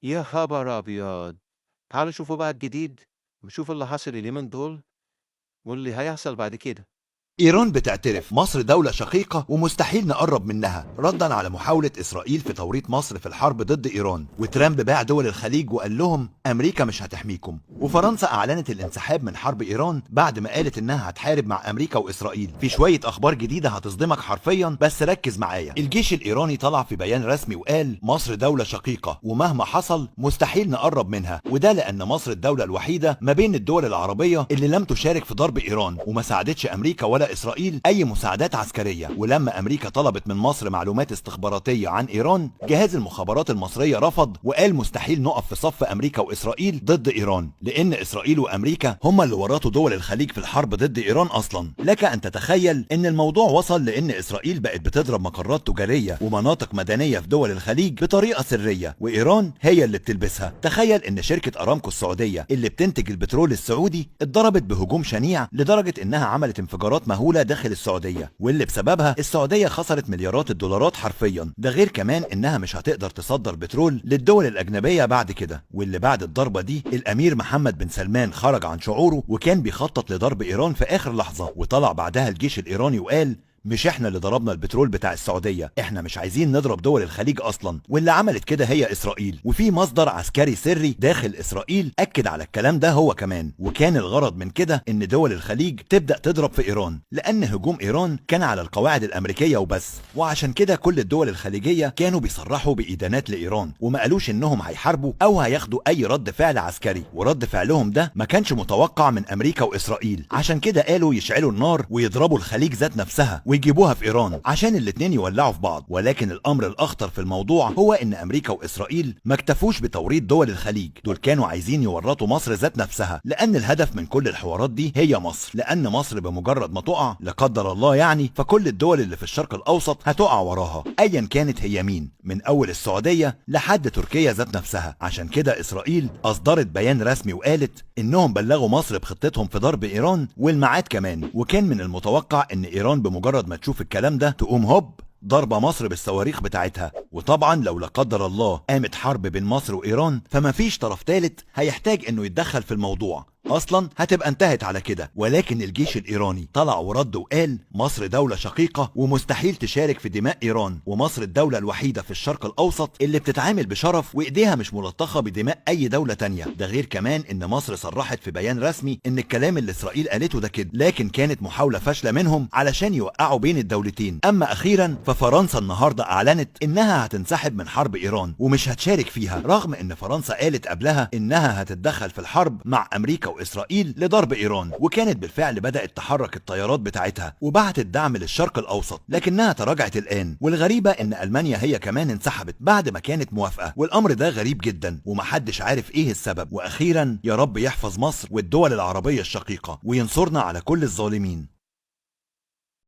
يا خبر أبيض! تعالوا شوفوا بقى الجديد، وشوفوا اللي حاصل اليومين دول، واللي هيحصل بعد كده. إيران بتعترف مصر دولة شقيقة ومستحيل نقرب منها ردا على محاولة إسرائيل في توريط مصر في الحرب ضد إيران. وترامب باع دول الخليج وقال لهم أمريكا مش هتحميكم. وفرنسا أعلنت الانسحاب من حرب إيران بعد ما قالت إنها هتحارب مع أمريكا وإسرائيل. في شوية أخبار جديدة هتصدمك حرفيا، بس ركز معايا. الجيش الإيراني طلع في بيان رسمي وقال مصر دولة شقيقة ومهما حصل مستحيل نقرب منها، وده لأن مصر الدولة الوحيدة ما بين الدول العربية اللي لم تشارك في ضرب إيران وما ساعدتش أمريكا ولا إسرائيل أي مساعدات عسكرية. ولما أمريكا طلبت من مصر معلومات استخباراتية عن إيران، جهاز المخابرات المصرية رفض وقال مستحيل نقف في صف أمريكا وإسرائيل ضد إيران، لأن إسرائيل وأمريكا هما اللي ورطوا دول الخليج في الحرب ضد إيران أصلا. لك أن تتخيل إن الموضوع وصل لأن إسرائيل بقت بتضرب مقرات تجارية ومناطق مدنية في دول الخليج بطريقة سرية، وإيران هي اللي بتلبسها. تخيل إن شركة أرامكو السعودية اللي بتنتج البترول السعودي اتضربت بهجوم شنيع لدرجة إنها عملت انفجارات مهولة داخل السعودية، واللي بسببها السعودية خسرت مليارات الدولارات حرفيا. ده غير كمان إنها مش هتقدر تصدر بترول للدول الأجنبية بعد كده. واللي بعد الضربة دي الأمير محمد بن سلمان خرج عن شعوره وكان بيخطط لضرب إيران في آخر لحظة، وطلع بعدها الجيش الإيراني وقال مش احنا اللي ضربنا البترول بتاع السعودية، احنا مش عايزين نضرب دول الخليج اصلا، واللي عملت كده هي اسرائيل. وفي مصدر عسكري سري داخل اسرائيل اكد على الكلام ده هو كمان، وكان الغرض من كده ان دول الخليج تبدأ تضرب في ايران، لان هجوم ايران كان على القواعد الامريكية وبس. وعشان كده كل الدول الخليجية كانوا بيصرحوا بإدانات لايران، وما قالوش انهم هيحاربوا او هياخدوا اي رد فعل عسكري، ورد فعلهم ده ما كانش متوقع من امريكا واسرائيل. عشان كده قالوا يشعلوا النار ويضربوا الخليج ذات نفسها ويجيبوها في ايران عشان الاتنين يولعوا في بعض. ولكن الامر الاخطر في الموضوع هو ان امريكا واسرائيل ما اكتفوش بتوريط دول الخليج، دول كانوا عايزين يورطوا مصر ذات نفسها، لان الهدف من كل الحوارات دي هي مصر، لان مصر بمجرد ما تقع لا قدر الله يعني، فكل الدول اللي في الشرق الاوسط هتقع وراها ايا كانت هي مين، من اول السعودية لحد تركيا ذات نفسها. عشان كده اسرائيل اصدرت بيان رسمي وقالت انهم بلغوا مصر بخطتهم في ضرب ايران والميعاد كمان، وكان من المتوقع ان ايران بمجرد ما تشوف الكلام ده تقوم هوب ضربة مصر بالصواريخ بتاعتها. وطبعا لو لا قدر الله قامت حرب بين مصر وايران فمفيش طرف ثالث هيحتاج انه يتدخل في الموضوع، اصلا هتبقى انتهت على كده. ولكن الجيش الايراني طلع ورد وقال مصر دولة شقيقة ومستحيل تشارك في دماء ايران، ومصر الدولة الوحيدة في الشرق الاوسط اللي بتتعامل بشرف وايديها مش ملطخة بدماء اي دولة تانية. ده غير كمان ان مصر صرحت في بيان رسمي ان الكلام اللي اسرائيل قالته ده كده، لكن كانت محاولة فاشلة منهم علشان يوقعوا بين الدولتين. اما اخيرا ففرنسا النهاردة اعلنت انها هتنسحب من حرب ايران ومش هتشارك فيها، رغم ان فرنسا قالت قبلها انها هتتدخل في الحرب مع امريكا وإسرائيل لضرب إيران، وكانت بالفعل بدأت تحرك الطيارات بتاعتها وبعتت دعم للشرق الأوسط، لكنها تراجعت الآن. والغريبة إن ألمانيا هي كمان انسحبت بعد ما كانت موافقة، والأمر ده غريب جدا ومحدش عارف إيه السبب. وأخيرا يا رب يحفظ مصر والدول العربية الشقيقة وينصرنا على كل الظالمين.